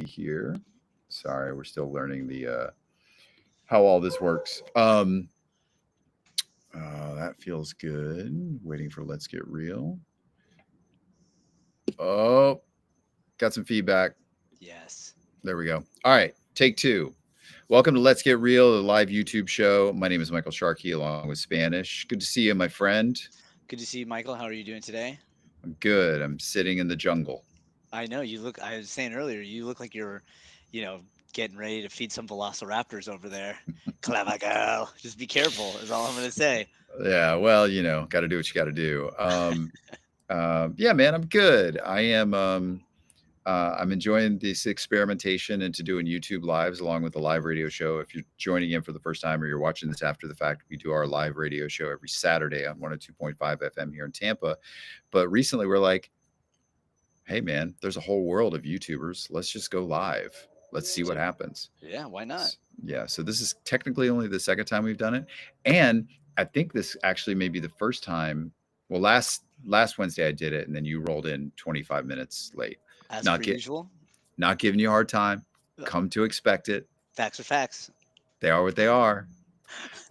here. Sorry, we're still learning the how all this works. That feels good. Waiting for Let's Get Real. Oh, got some feedback. Yes. There we go. All right, take two. Welcome to Let's Get Real, the live YouTube show. My name is Michael Sharkey, along with Spanish. Good to see you, my friend. Good to see you, Michael. How are you doing today? I'm good. I'm sitting in the jungle. I know you look, I was saying earlier, you look like you're, you know, getting ready to feed some velociraptors over there. Clever girl. Just be careful, is all I'm going to say. Yeah, well, got to do what you got to do. Yeah, man, I'm good. I'm enjoying this experimentation into doing YouTube lives along with the live radio show. If you're joining in for the first time or you're watching this after the fact, we do our live radio show every Saturday on 102.5 FM here in Tampa. But recently we're like, hey, man, there's a whole world of YouTubers. Let's just go live. Let's see what So, happens. yeah, why not? Yeah, so this is technically only the second time we've done it. And I think this actually may be the first time. Well, last Wednesday I did it, and then you rolled in 25 minutes late. As Not per get usual, not giving you a hard time. uh, Come to expect it. facts are facts. They are what they are.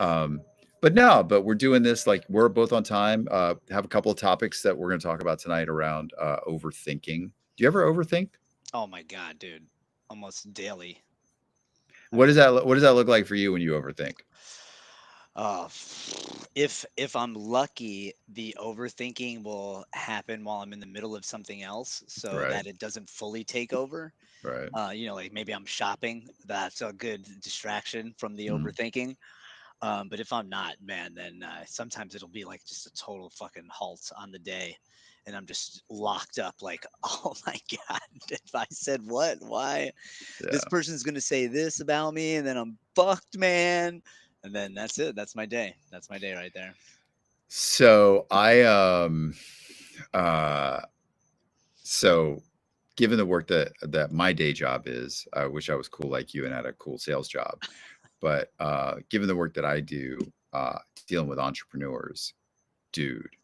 Um, but no, but we're doing this like we're both on time. Have a couple of topics that we're going to talk about tonight around overthinking. Do you ever overthink? Oh my God, dude. Almost daily. I What does mean, that look like for you when you overthink? Uh, if I'm lucky, the overthinking will happen while I'm in the middle of something else, so Right, that it doesn't fully take over. right. Like maybe I'm shopping. That's a good distraction from the Mm. overthinking. But if I'm not, man, then sometimes it'll be like just a total fucking halt on the day, and I'm just locked up. Like, oh my god, if I said what, why? This Yeah. person's gonna say this about me, and then I'm fucked, man. And then that's it. That's my day. That's my day right there. So uh so given the work that my day job is, I wish I was cool like you and had a cool sales job. But given the work that I do, dealing with entrepreneurs, dude,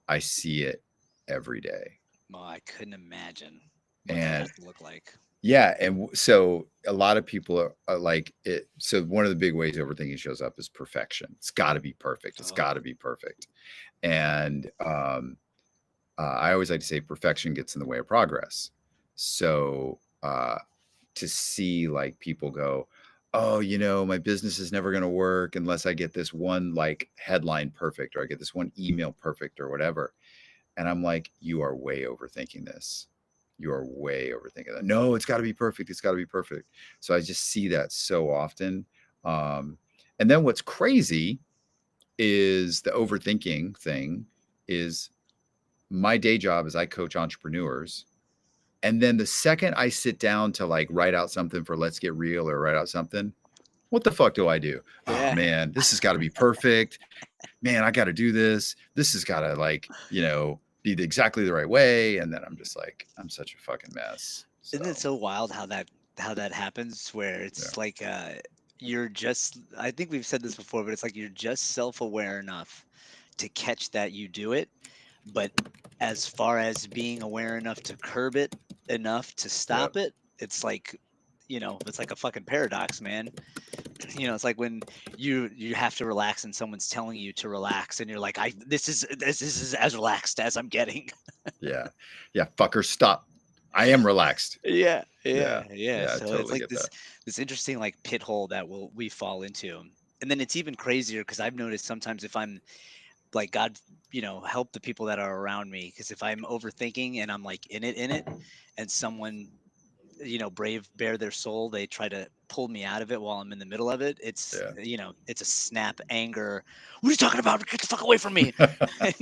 I see it every day. Well, I couldn't imagine what that And has to look like. yeah, and so a lot of people are like it. So one of the big ways overthinking shows up is perfection. It's got to be perfect. It's got Oh, to be perfect. And I always like to say perfection gets in the way of progress. So to see like people go, oh, my business is never going to work unless I get this one like headline perfect or I get this one email perfect or whatever. And I'm like, you are way overthinking this. You are way overthinking that. No, it's got to be perfect. It's got to be perfect. So I just see that so often. Um, and then what's crazy is the overthinking thing is my day job is I coach entrepreneurs. And then the second I sit down to like write out something for Let's Get Real or write out something, what the fuck do I do? Oh yeah. man, this has got to be perfect. Man, I got to do this. This has got to like, be exactly the right way. And then I'm just like, I'm such a fucking mess. Isn't it So, so wild how that happens where yeah. it's like you're just I think we've said this before, but it's like you're just self-aware enough to catch that you do it, but as far as being aware enough to curb it enough to Yep. stop it, it's like it's like a fucking paradox, man. It's like when you have to relax and someone's telling you to relax and you're like, I this is as relaxed as I'm getting. Yeah. Yeah. Fucker, stop. I am relaxed. Yeah, Yeah. yeah, yeah. Yeah. I So it's totally like get that. this interesting like pit hole that we fall into. And then it's even crazier because I've noticed sometimes if I'm like God, help the people that are around me. Because if I'm overthinking and I'm like in it, and someone brave bare their soul, they try to pull me out of it while I'm in the middle of it. It's Yeah. it's a snap anger. What are you talking about? Get the fuck away from me! And,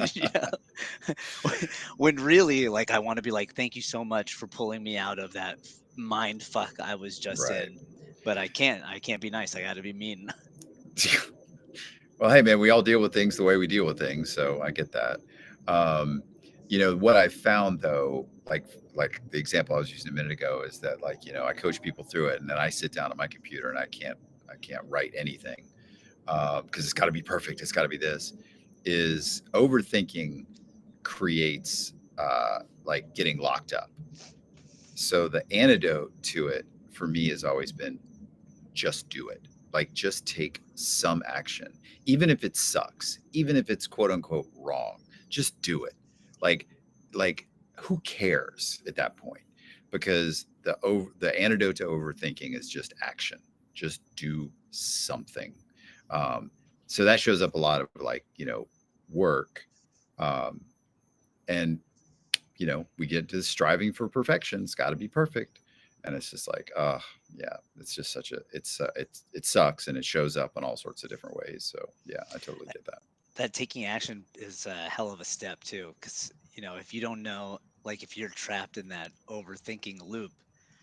when really, like, I want to be like, thank you so much for pulling me out of that mind fuck I was just Right. in. But I can't. I can't be nice. I got to be mean. Well, hey, man, we all deal with things the way we deal with things. So I get that. Um, what I found though, like the example I was using a minute ago is that like, I coach people through it and then I sit down at my computer and I can't write anything because it's got to be perfect. It's got to be this. Is overthinking creates like getting locked up. So the antidote to it for me has always been just do it. Like just take some action, even if it sucks, even if it's quote unquote wrong. Just do it. Like, like who cares at that point? Because the antidote to overthinking is just action. Just do something. Um, so that shows up a lot of like work, um, and we get to striving for perfection. It's got to be perfect, and it's just like, yeah, it's just such a it sucks, and it shows up in all sorts of different ways. So yeah, I totally get that. That taking action is a hell of a step too, because if you don't know, like if you're trapped in that overthinking loop,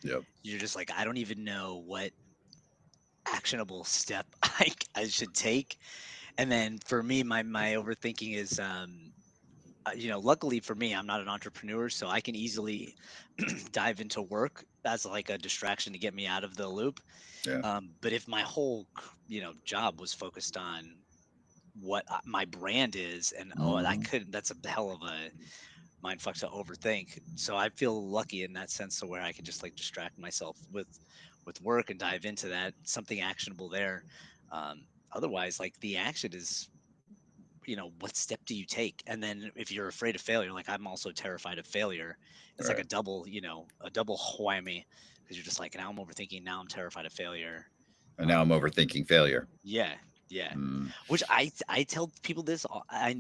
Yep. you're just like, I don't even know what actionable step I should take. And then for me, my overthinking is, luckily for me, I'm not an entrepreneur, so I can easily dive into work as like a distraction to get me out of the loop. Yeah. But if my whole, job was focused on what my brand is, and I Hmm. couldn't. That's a hell of a mind fuck to overthink. So I feel lucky in that sense, to where I can just like distract myself with work and dive into that something actionable there. Otherwise, like the action is, what step do you take? And then if you're afraid of failure, like I'm also terrified of failure. It's like Right. a double whammy, because you're just like, now I'm overthinking, now I'm terrified of failure. And now I'm Um, overthinking failure. yeah, yeah. Mm. Which I tell people this.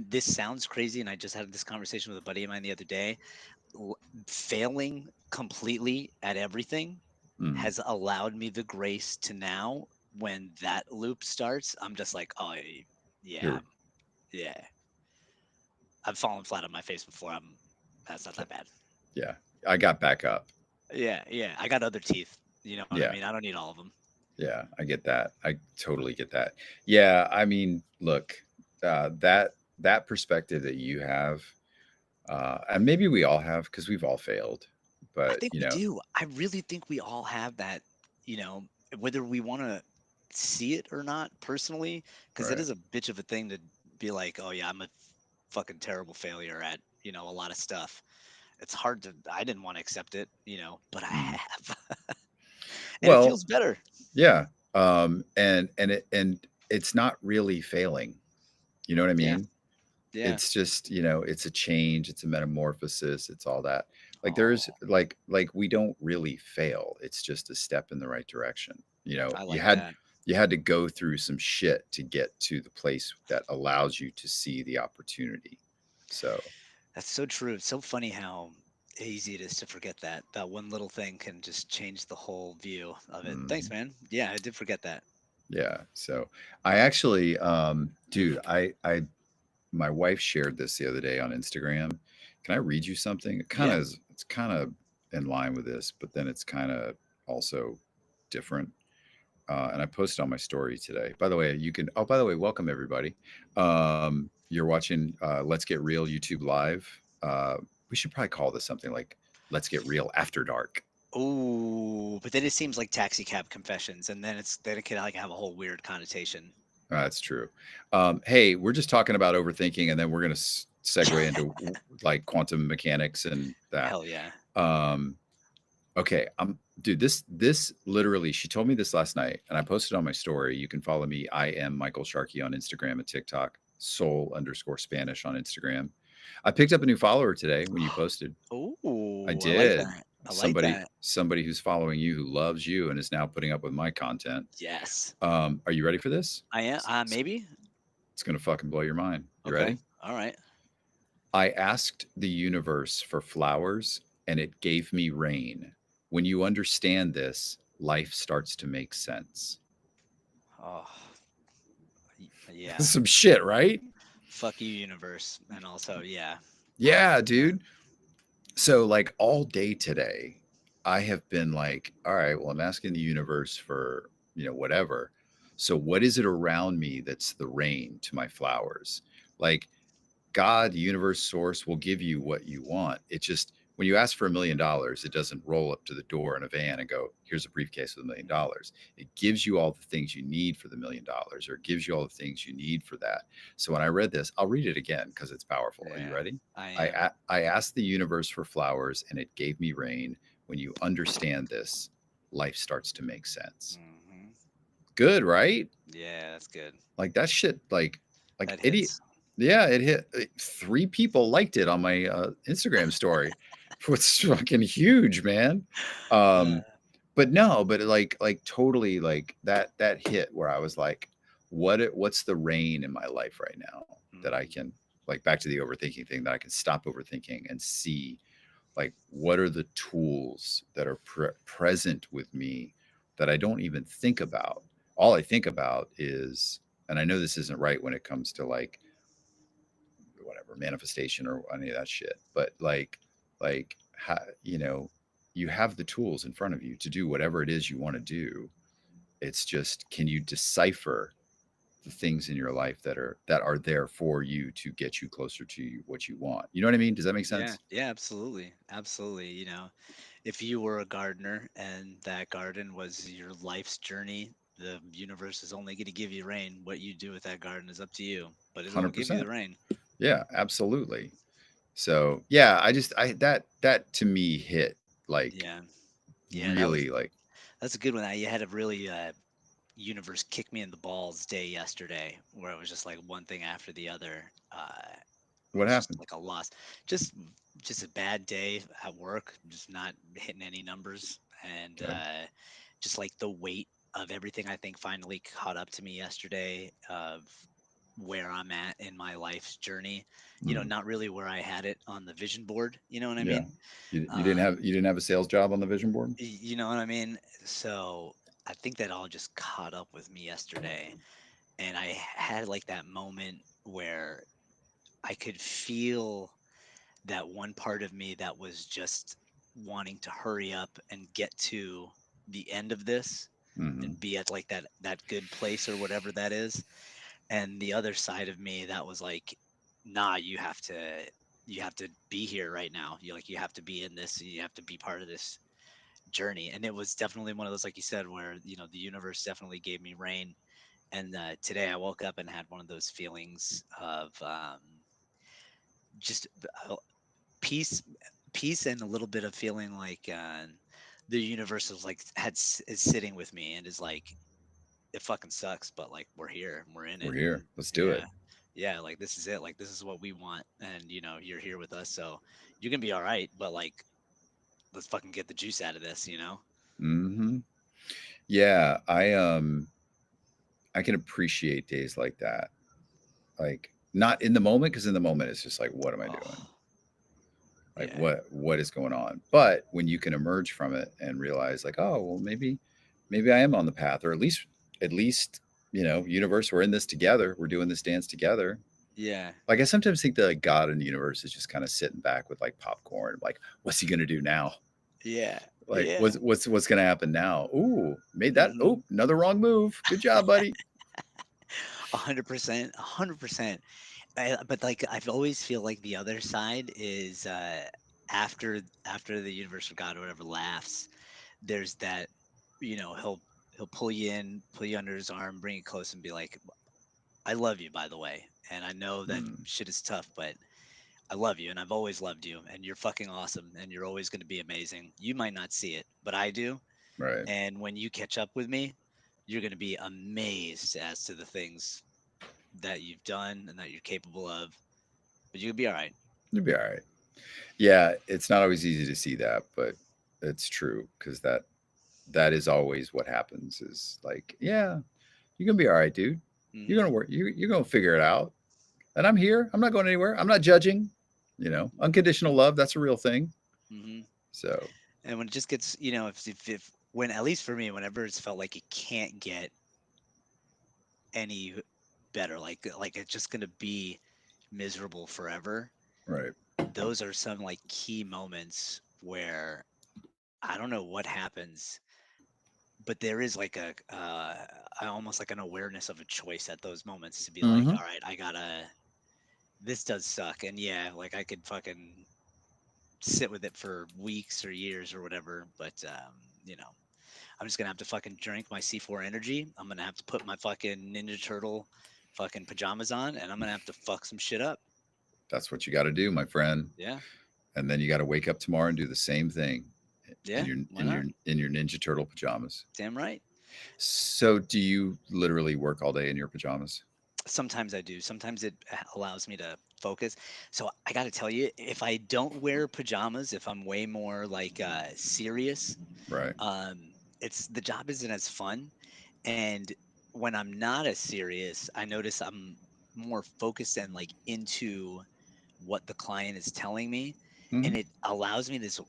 This sounds crazy, and I just had this conversation with a buddy of mine the other day. l- Failing completely at everything Mm. has allowed me the grace to now, when that loop starts, I'm just like, oh yeah, You're yeah. I've fallen flat on my face before. That's not that bad. yeah. I got back up. Yeah, yeah. I got other teeth. You know what I Yeah. mean? I don't need all of them. Yeah, I get that. I totally get that. Yeah, I mean, look, that perspective that you have, and maybe we all have because we've all failed, I but think we do. I really think we all have that, you know, whether we want to see it or not personally, because it right. is a bitch of a thing to be like, oh yeah, I'm a fucking terrible failure at, a lot of stuff. It's hard to, I didn't want to accept it, but I Mm. have. And it Well, feels better. yeah, and it's not really failing. You know what I Yeah. mean? Yeah. It's just it's a change, it's a metamorphosis, it's all that. Like there's Oh, like we don't really fail. It's just a step in the right direction. I You like had that. you had to go through some shit to get to the place that allows you to see the opportunity. So, That's so true. It's so funny how easy it is to forget that. That one little thing can just change the whole view of it. Thanks, mhm, man. Yeah, I did forget that. yeah. So I actually dude, I my wife shared this the other day on Instagram. Can I read you something? Yeah. It's kind of in line with this, but then it's kind of also different. And I posted on my story today. By the way, you can. Oh, by the way, welcome everybody. You're watching Let's Get Real YouTube Live. We should probably call this something like Let's Get Real After Dark. Oh, but then it seems like taxi cab confessions, and then it can like have a whole weird connotation. That's true. Hey, we're just talking about overthinking, and then we're going to segue into like quantum mechanics and that. Hell yeah. Um, Okay, dude, this literally, she told me this last night, and I posted on my story. You can follow me. I am Michael Sharkey on Instagram and TikTok. Soul_Spanish on Instagram. I picked up a new follower today when you posted. I Oh, I like did. that. I like Somebody that. somebody who's following you who loves you and is now putting up with my content. Yes. Are you ready for this? I am. It's, Maybe. it's gonna fucking blow your mind. You Okay. ready? All right. I asked the universe for flowers and it gave me rain. When you understand this, life starts to make sense. Oh, yeah. Some shit, right? Fuck you, universe. And also, yeah. Yeah, Yeah. dude. So, like, all day today, I have been like, all right, well, I'm asking the universe for, whatever. So, what is it around me that's the rain to my flowers? Like, God, the universe, source will give you what you want. It just, when you ask for $1 million, it doesn't roll up to the door in a van and go, here's a briefcase with $1 million. It gives you all the things you need for the $1 million, or it gives you all the things you need for that. So when I read this, I'll read it again because it's powerful. Are you Yeah. ready? I am. I asked the universe for flowers and it gave me rain. when you understand this, life starts to make sense. Hmm. Good, right? Yeah, that's good. Like that shit, like That idiot. hits. Yeah, it hit. 3 people liked it on my Instagram story. It's fucking huge, man. Uh, Um, but no, but like totally like that hit where I was like, what's the rain in my life right now that I mhm. can, like, back to the overthinking thing, that I can stop overthinking and see, like, what are the tools that are present with me that I don't even think about. All I think about is, and I know this isn't right when it comes to like whatever manifestation or any of that shit, but like you know, you have the tools in front of you to do whatever it is you want to do. It's just, can you decipher the things in your life that are there for you to get you closer to what you want? You know what I mean? Does that make Yeah, sense? yeah, absolutely. Absolutely. If you were a gardener and that garden was your life's journey, the universe is only going to give you rain. What you do with that garden is up to you, but it's going to give you the 100%. rain. Yeah, absolutely. So yeah, I that to me hit like Yeah. Yeah, really like. that's a good one. You had a really universe kick me in the balls day yesterday where it was just like one thing after the other. It What was just happened? like a loss. Just just a bad day at work, just not hitting any numbers, and Okay. just like the weight of everything I think finally caught up to me yesterday of where I'm at in my life's journey. Mm, Not really where I had it on the vision board, you know what I yeah. mean? You didn't Um, have a sales job on the vision board? you know what I mean? So I think that all just caught up with me yesterday, and I had like that moment where I could feel that one part of me that was just wanting to hurry up and get to the end of this Mhm. and be at like that good place or whatever that is, and the other side of me that was like, nah, you have to be here right now. You have to be in this, you have to be part of this journey. And it was definitely one of those, like you said, where the universe definitely gave me rain. And today I woke up and had one of those feelings of just peace, peace, and a little bit of feeling like the universe is like is sitting with me and is like, it fucking sucks, but like we're here and we're in We're it. here. Let's do Yeah, it. yeah, like this is it. Like this is what we want, and you're here with us, so you can be all right. But like, let's fucking get the juice out of this. Mhm. Yeah, I can appreciate days like that. Like, not in the moment, because in the moment it's just like, what am I doing? Oh, Like, yeah, what is going on? But when you can emerge from it and realize like, oh, well, maybe I am on the path, or at least, universe, we're in this together. We're doing this dance together. yeah, Like, I sometimes think that, like, God and the universe is just kind of sitting back with like popcorn, like, what's he gonna do now? yeah, Like, yeah. what's gonna happen now? Ooh, made that. Hmm. Oh, another wrong move. Good job, buddy. 100%, 100%. But like I've always feel like the other side is after the universe or God or whatever laughs, there's that, he'll pull you in, pull you under his arm, bring you close, and be like, I love you, by the way, and I know that Hmm, shit is tough, but I love you, and I've always loved you, and you're fucking awesome, and you're always going to be amazing. You might not see it, but I do, right. and when you catch up with me, you're going to be amazed as to the things that you've done and that you're capable of, but you'll be all right. You'll be all right. Yeah, it's not always easy to see that, but it's true, because that is always what happens. Is like, yeah, you're gonna be all right, dude. You're Hmm. gonna work. You're gonna figure it out. And I'm here. I'm not going anywhere. I'm not judging. Unconditional love. That's a real thing. Hmm. So And when it just gets, if when, at least for me, whenever it's felt like it can't get any better, like it's just gonna be miserable forever, right. those are some like key moments where I don't know what happens, but there is like almost like an awareness of a choice at those moments to be like, Mm-hmm. all right, I gotta. This does suck, and yeah, like I could fucking sit with it for weeks or years or whatever, but you know, I'm just gonna have to fucking drink my C4 energy. I'm gonna have to put my fucking Ninja Turtle fucking pajamas on, and I'm gonna have to fuck some shit up. That's what you got to do, my friend. Yeah. And then you got to wake up tomorrow and do the same thing. Yeah, why in your not? in your Ninja Turtle pajamas. Damn right. So, do you literally work all day in your pajamas? Sometimes I do. Sometimes it allows me to focus. So I got to tell you, if I don't wear pajamas, if I'm way more like serious, Right. it's the job isn't as fun. And when I'm not as serious, I notice I'm more focused and like into what the client is telling me, Hmm. and it allows me this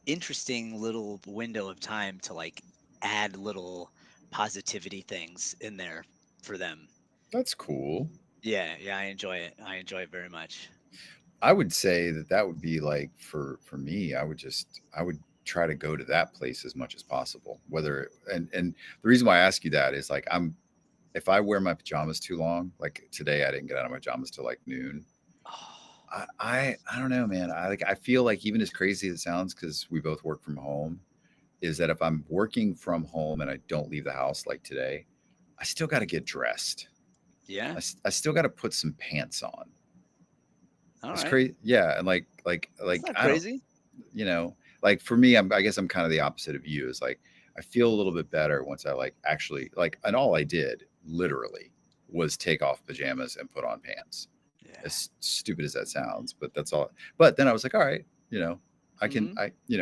interesting little window of time to like add little positivity things in there for them. That's cool. Yeah, yeah, I enjoy it. I enjoy it very much. I would say that that would be like for me. I would try to go to that place as much as possible. Whether and the reason why I ask you that is like I'm if I wear my pajamas too long, like today I didn't get out of my pajamas till like noon. Oh, I don't know, man. I feel like even as crazy as it sounds, because we both work from home, is that if I'm working from home and I don't leave the house like today, I still got to get dressed. yeah. I still got to put some pants on. All It's right. crazy. Yeah, and That's not I don't, crazy. you know, like for me, I guess I'm kind of the opposite of you. Is like I feel a little bit better once I like actually like, and all I did literally was take off pajamas and put on pants. Yeah. As stupid as that sounds, but that's all. But then I was like, all right, Hmm.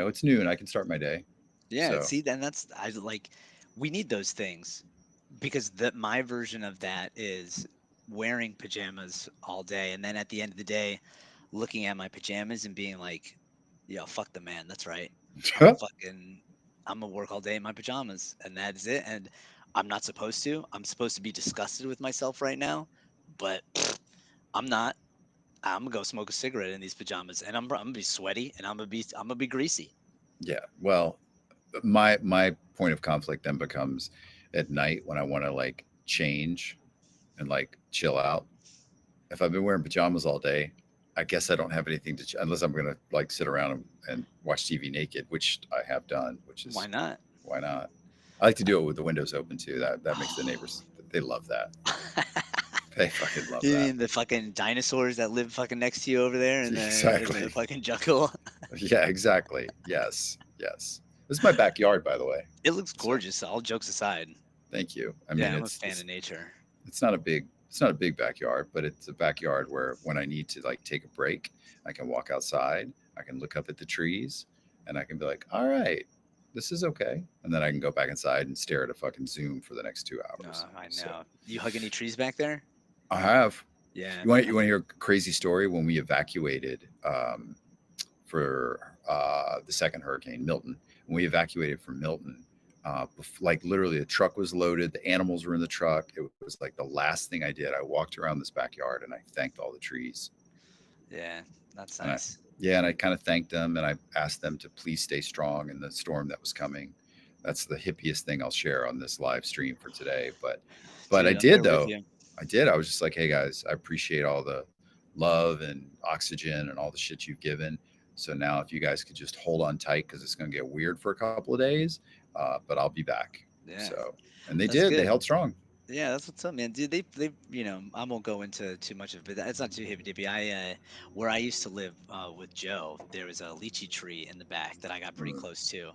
it's noon. I can start my day. Yeah. So See, then that's I like. We need those things because that my version of that is wearing pajamas all day, and then at the end of the day, looking at my pajamas and being like, "Yo, fuck the man. That's right. Fucking, I'm gonna work all day in my pajamas, and that's it. And I'm not supposed to. I'm supposed to be disgusted with myself right now, but I'm not. I'm gonna go smoke a cigarette in these pajamas, and I'm gonna be sweaty, and I'm gonna be greasy. yeah. Well, my point of conflict then becomes at night when I want to like change and like chill out. If I've been wearing pajamas all day, I guess I don't have anything to unless I'm gonna like sit around and watch TV naked, which I have done. Which Why is not? why not? I like to do it with the windows open too. That makes the neighbors they love that. They fucking love You that. mean the fucking dinosaurs that live fucking next to you over there in the Exactly. fucking jungle? Yeah, exactly. Yes, yes. This is my backyard, by the way. It looks So gorgeous. All jokes aside, thank you. I mean, yeah, I'm a fan of nature. it's not a big backyard, but it's a backyard where when I need to like take a break, I can walk outside, I can look up at the trees, and I can be like, all right, this is okay. And then I can go back inside and stare at a fucking Zoom for the next 2 hours. No, I So know. You hug any trees back there? I have. Yeah. You want to hear a crazy story? When we evacuated for the second hurricane, Milton, when we evacuated from Milton, like literally the truck was loaded, the animals were in the truck. It was like the last thing I did. I walked around this backyard and I thanked all the trees. Yeah, that's And I, nice. yeah, and I kind of thanked them and I asked them to please stay strong in the storm that was coming. That's the hippiest thing I'll share on this live stream for today. But I Dude, I'm did there with though. you. I did. I was just like, hey guys, I appreciate all the love and oxygen and all the shit you've given. So now, if you guys could just hold on tight because it's going to get weird for a couple of days, but I'll be back. Yeah, So, and they that's did. They good. held strong. Yeah, that's what's up, man. Dude, I won't go into too much of it, but it's not too hippy dippy. Where I used to live with Joe, there was a lychee tree in the back that I got pretty Mm. close to.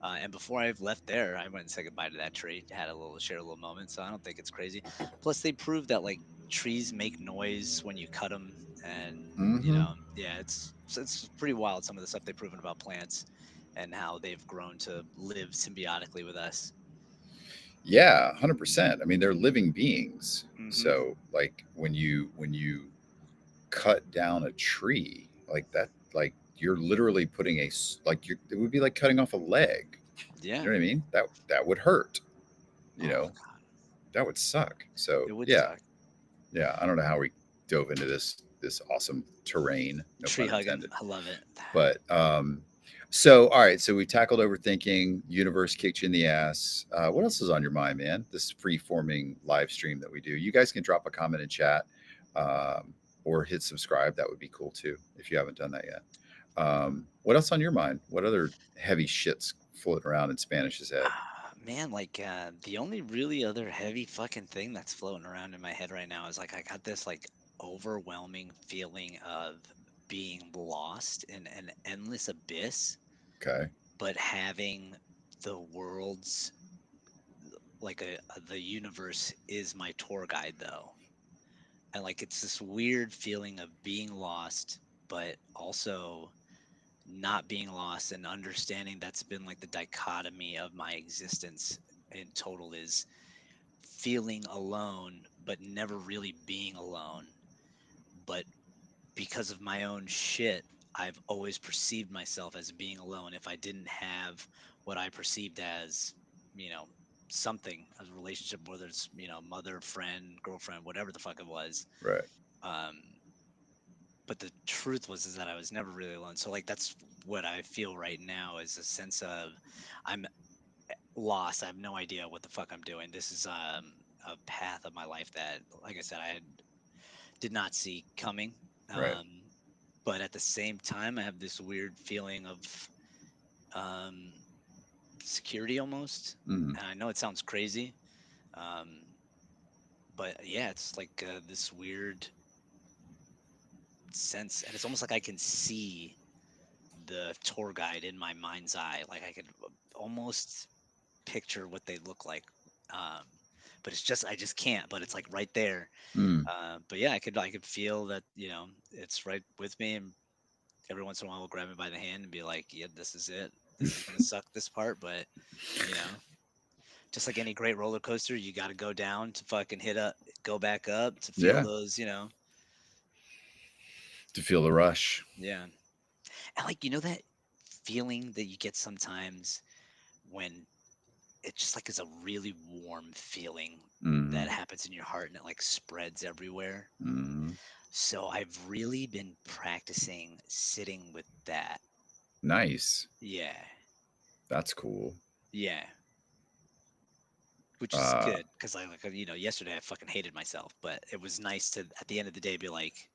And before I left there, I went and said goodbye to that tree, share a little moment. So I don't think it's crazy. Plus, they proved that like trees make noise when you cut them, and Hmm. yeah, it's pretty wild some of the stuff they've proven about plants and how they've grown to live symbiotically with us. Yeah, 100%. I mean, they're living beings. Hmm. So, like when you cut down a tree like that, like you're literally putting like it would be like cutting off a leg. You Yeah. know what I mean? That would hurt. You Oh, know, that would suck. So it would yeah, suck. yeah. I don't know how we dove into this awesome terrain, no Tree pun hugging. intended. I love it. But so all right, so we tackled overthinking. Universe kicked you in the ass. What else is on your mind, man? This free forming live stream that we do. You guys can drop a comment in chat, or hit subscribe. That would be cool too if you haven't done that yet. What else on your mind? What other heavy shits floating around in Spanish's head? Man, like the only really other heavy fucking thing that's floating around in my head right now is like I got this like overwhelming feeling of being lost in an endless abyss. Okay. but having the world's like the universe is my tour guide though. And like it's this weird feeling of being lost, but also not being lost, and understanding that's been like the dichotomy of my existence in total is feeling alone, but never really being alone. But because of my own shit, I've always perceived myself as being alone. If I didn't have what I perceived as, you know, something, a relationship, whether it's, mother, friend, girlfriend, whatever the fuck it was. Right. Um, but the truth was is that I was never really alone. So like that's what I feel right now is a sense of I'm lost. I have no idea what the fuck I'm doing. This is a path of my life that, like I said, did not see coming. Right. Um, but at the same time, I have this weird feeling of um, security almost. Mhm. And I know it sounds crazy, um, but yeah, it's like this weird sense, and it's almost like I can see the tour guide in my mind's eye. Like I could almost picture what they look like. Um, but it's just I just can't. But it's like right there. Mm. But yeah, I could feel that it's right with me, and every once in a while will grab me by the hand and be like, "Yeah, this is it. This is gonna suck this part." But you know, just like any great roller coaster, you got to go down to fucking hit up, go back up to feel Yeah. those. To feel the rush. Yeah, and like that feeling that you get sometimes when it just like is a really warm feeling that Mhm. happens in your heart and it like spreads everywhere. Mhm. So I've really been practicing sitting with that. Nice. Yeah. That's cool. Yeah. Which is Uh, good because I like yesterday I fucking hated myself, but it was nice to at the end of the day be like,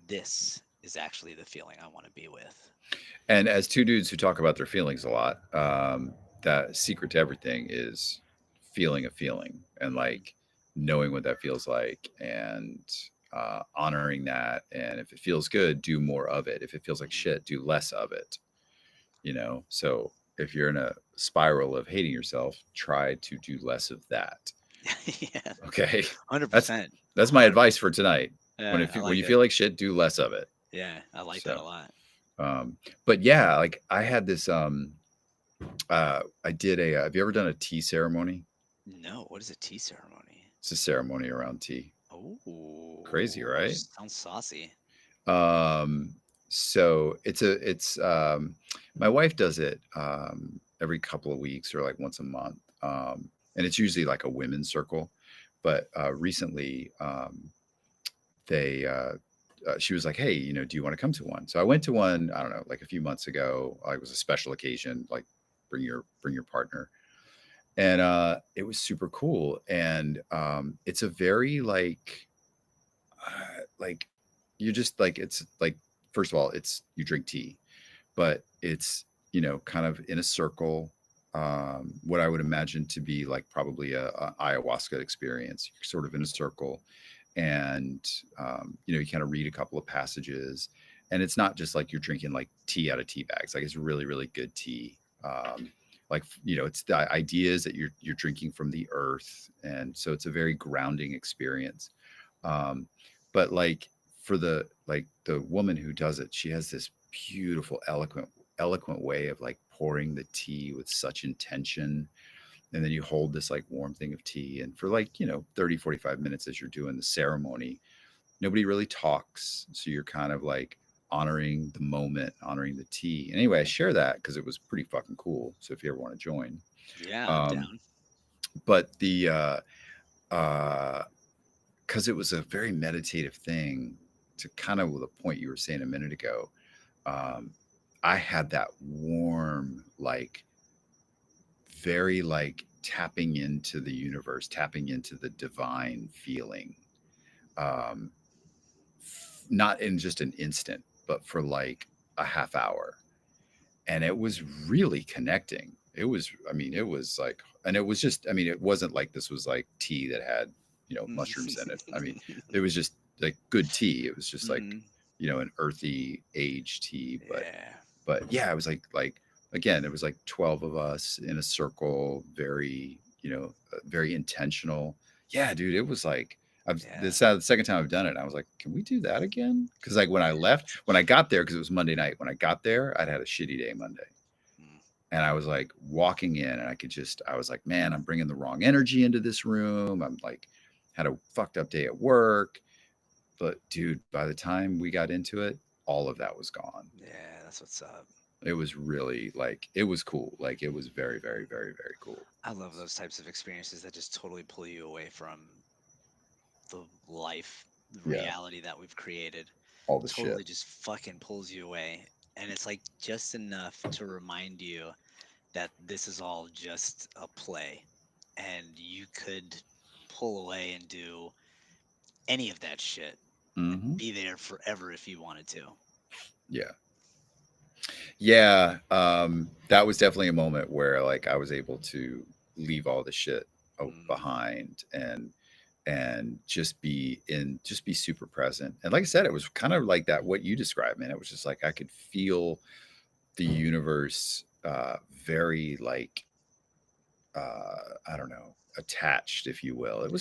this is actually the feeling I want to be with. and as two dudes who talk about their feelings a lot, that secret to everything is feeling a feeling and Hmm. like knowing what that feels like and honoring that. And if it feels good, do more of it. If it feels like Hmm. shit, do less of it. So if you're in a spiral of hating yourself, try to do less of that. Yeah. Okay, that's 100%. that's my 100%. advice for tonight. Yeah, I When like you it. feel like shit, do less of it. Yeah, I like that So, a lot. but yeah, like I had this. I did a. Have you ever done a tea ceremony? No, what is a tea ceremony? It's a ceremony around tea. Crazy, Oh, right? sounds saucy. Um, so my wife does it every couple of weeks or like once a month, and it's usually like a women's circle. But recently, she was like, "Hey, do you want to come to one?" So I went to one. I don't know, like a few months ago. It was a special occasion, like bring your partner, and it was super cool. And it's a very like you just like it's like first of all, it's you drink tea, but it's kind of in a circle. What I would imagine to be like probably a ayahuasca experience. You're sort of in a circle, and you kind of read a couple of passages, and it's not just like you're drinking like tea out of tea bags. Like it's really really good tea. Like it's the ideas that you're drinking from the earth, and so it's a very grounding experience. um, but like for the woman who does it, she has this beautiful eloquent way of like pouring the tea with such intention, and then you hold this like warm thing of tea, and for like 30-45 minutes as you're doing the ceremony, nobody really talks, so you're kind of like honoring the moment, honoring the tea. And anyway, I share that because it was pretty fucking cool, so if you ever want to join. Yeah, I'm um down. but the uh because it was a very meditative thing, to kind of the point you were saying a minute ago. um I had that warm, like very like tapping into the universe, tapping into the divine feeling. um Not in just an instant, but for like a half hour. And it was really connecting. It was, I mean, it was like, and it was just, I mean, it wasn't like this was like tea that had, mushrooms in it. I mean, it was just like good tea. It was just like, Hmm. an earthy aged tea. But, Yeah. yeah, it was like again, it was like 12 of us in a circle, very, very intentional. Yeah, dude, it was like, Yeah. the second time I've done it. I was like, can we do that again? Because like when I got there, because it was Monday night, when I got there, I'd had a shitty day Monday. Mm. And I was like walking in, and I was like, man, I'm bringing the wrong energy into this room. I'm like, had a fucked up day at work. But dude, by the time we got into it, all of that was gone. Yeah, that's what's up. It was really like, it was cool. Like, it was very, very, very, very cool. I love those types of experiences that just totally pull you away from the life, the Yeah, reality that we've created. all the shit. Totally just fucking pulls you away. And it's like just enough to remind you that this is all just a play and you could pull away and do any of that shit and Hmm. be there forever if you wanted to. Yeah. Yeah. That was definitely a moment where like I was able to leave all the shit Mm, behind and just be super present. And like I said, it was kind of like that what you described, man. It was just like I could feel the universe very like I don't know, attached, if you will. yeah. It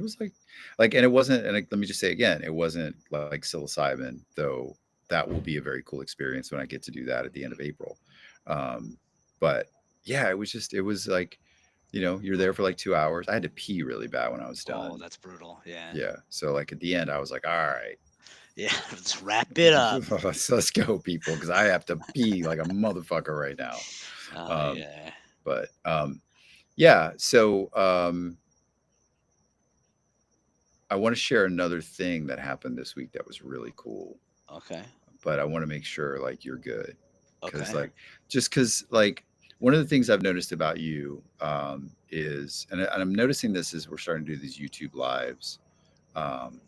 was like, and it wasn't, and let me just say again, it wasn't like psilocybin, though that will be a very cool experience when I get to do that at the end Hmm. of April. Um, but yeah, it was like, you're there for like 2 hours. I had to pee really bad when I was Oh, done. that's brutal. Yeah. Yeah. So like at the end, I was like, all right, Yeah. Let's wrap it up. let's go, people, because I have to pee like a motherfucker right now. Oh, Um, yeah. but yeah, so I want to share another thing that happened this week that was really cool, Okay. but I want to make sure like you're good. Cause Okay. like, just cause like one of the things I've noticed about you is, and I'm noticing this as we're starting to do these YouTube lives. Um,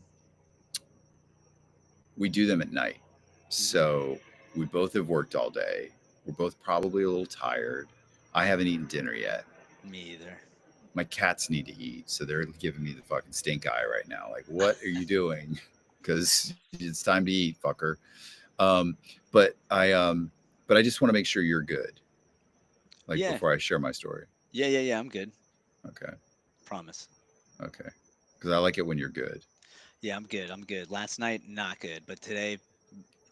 we do them at night. Hmm. So we both have worked all day. We're both probably a little tired. I haven't eaten dinner yet. Me either. My cats need to eat, so they're giving me the fucking stink eye right now. Like, what are you doing? Because it's time to eat, fucker. Um, but I just want to make sure you're good. Like Yeah. before I share my story. Yeah. Yeah. Yeah. I'm good. Okay. Promise. Okay. Because I like it when you're good. Yeah. I'm good. I'm good. Last night, not good, but today,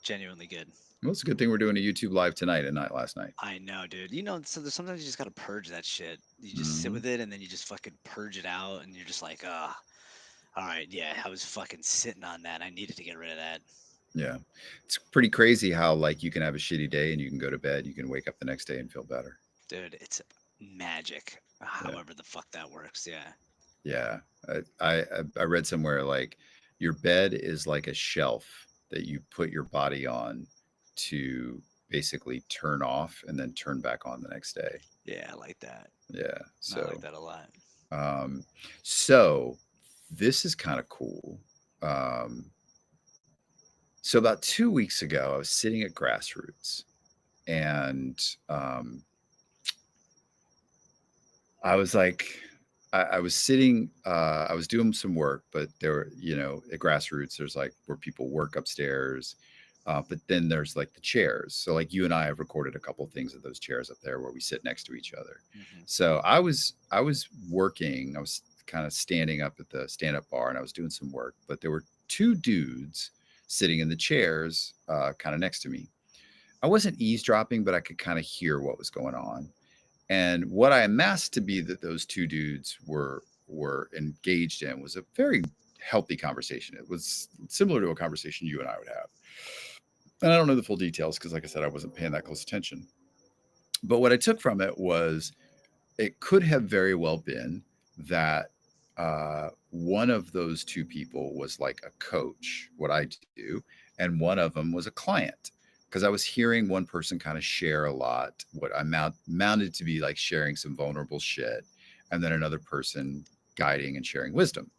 genuinely good. Well, it's a good thing we're doing a YouTube live tonight and not last night. I know, dude. So there's sometimes you just gotta purge that shit. You just sit Hmm. with it and then you just fucking purge it out and you're just like, ah, all right, yeah, I was fucking sitting on that. I needed to get rid of that. Yeah. It's pretty crazy how like you can have a shitty day and you can go to bed, you can wake up the next day and feel better. Dude, it's magic. Yeah. However the fuck that works. Yeah. Yeah. I read somewhere like your bed is like a shelf that you put your body on to basically turn off and then turn back on the next day. Yeah, I like that. Yeah. I like So, that a lot. um, so this is kind of cool. Um, so about 2 weeks ago, I was sitting at Grassroots and I was like, I was sitting, I was doing some work, but there were, at Grassroots, there's like where people work upstairs. But then there's like the chairs. So like you and I have recorded a couple things of those chairs up there where we sit next to each other. Hmm. So I was working, I was kind of standing up at the stand-up bar and I was doing some work, but there were two dudes sitting in the chairs kind of next to me. I wasn't eavesdropping, but I could kind of hear what was going on. And what I amassed to be that those two dudes were engaged in was a very healthy conversation. It was similar to a conversation you and I would have. And I don't know the full details because, like I said, I wasn't paying that close attention. But what I took from it was it could have very well been that one of those two people was like a coach, what I do, and one of them was a client. Because I was hearing one person kind of share a lot, what I mounted to be like sharing some vulnerable shit, and then another person guiding and sharing wisdom.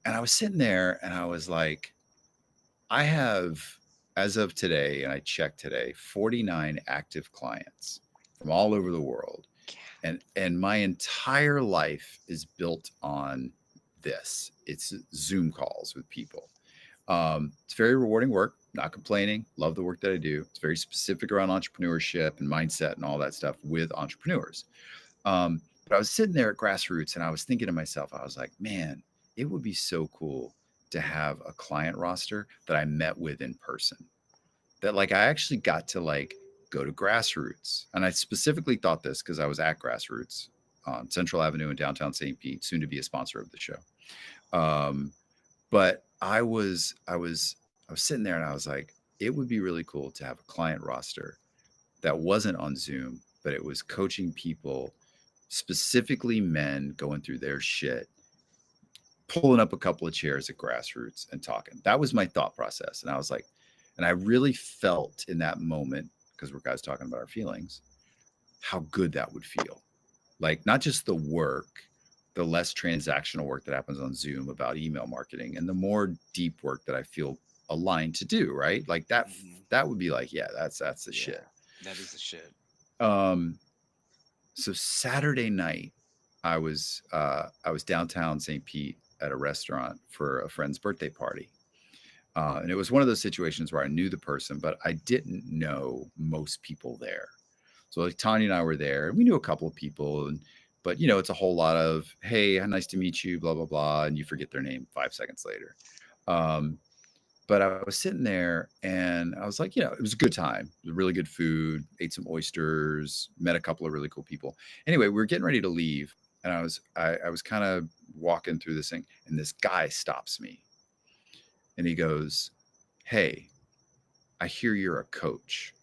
And I was sitting there and I was like, I have, as of today, and I checked today, 49 active clients from all over the world, and my entire life is built on this. It's Zoom calls with people. It's very rewarding work. not complaining, love the work that I do. It's very specific around entrepreneurship and mindset and all that stuff with entrepreneurs. But I was sitting there at Grassroots and I was thinking to myself, I was like, man, it would be so cool to have a client roster that I met with in person. That like I actually got to like go to Grassroots. And I specifically thought this because I was at Grassroots on Central Avenue in downtown St. Pete, soon to be a sponsor of the show. Um, but I was sitting there and I was like, it would be really cool to have a client roster that wasn't on Zoom, but it was coaching people, specifically men going through their shit, pulling up a couple of chairs at Grassroots and talking. That was my thought process. And I was like, and I really felt in that moment, because we're guys talking about our feelings, how good that would feel. Like, not just the work, the less transactional work that happens on Zoom about email marketing, and the more deep work that I feel aligned to do, right? Like Hmm. that would be like, yeah, that's the shit. Yeah, that is the shit. Um, so Saturday night, I was downtown St. Pete at a restaurant for a friend's birthday party. And it was one of those situations where I knew the person, but I didn't know most people there. So like Tanya and I were there, and we knew a couple of people, and but it's a whole lot of hey, nice to meet you, blah blah blah, and you forget their name 5 seconds later. Um, but I was sitting there, and I was like, it was a good time. It was really good food. Ate some oysters. Met a couple of really cool people. Anyway, we were getting ready to leave, and I was kind of walking through this thing, and this guy stops me, and he goes, "Hey, I hear you're a coach."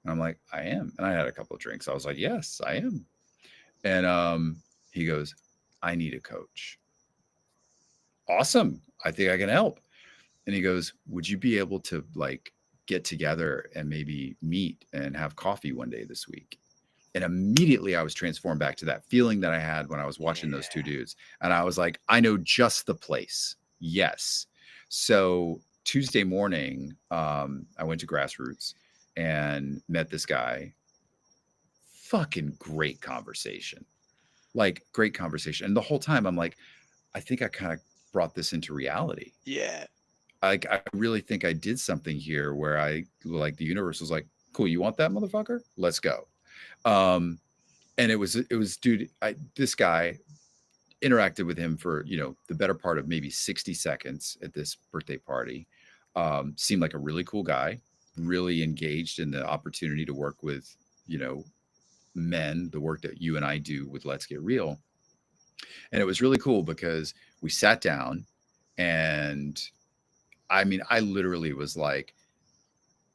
And I'm like, "I am." And I had a couple of drinks. I was like, "Yes, I am." And he goes, "I need a coach." Awesome. I think I can help. And he goes, "Would you be able to like get together and maybe meet and have coffee one day this week?" And immediately I was transformed back to that feeling that I had when I was watching those two Yeah. dudes. And I was like, I know just the place. Yes. So Tuesday morning, I went to Grassroots and met this guy. Fucking great conversation. Like, great conversation. And the whole time I'm like, I think I kind of brought this into reality. Yeah. I really think I did something here where I like the universe was like, cool, you want that motherfucker? Let's go. Um, and it was dude, this guy interacted with him for the better part of maybe 60 seconds at this birthday party. Seemed like a really cool guy, really engaged in the opportunity to work with you know men, the work that you and I do with Let's Get Real. And it was really cool because we sat down, and I mean, I literally was like,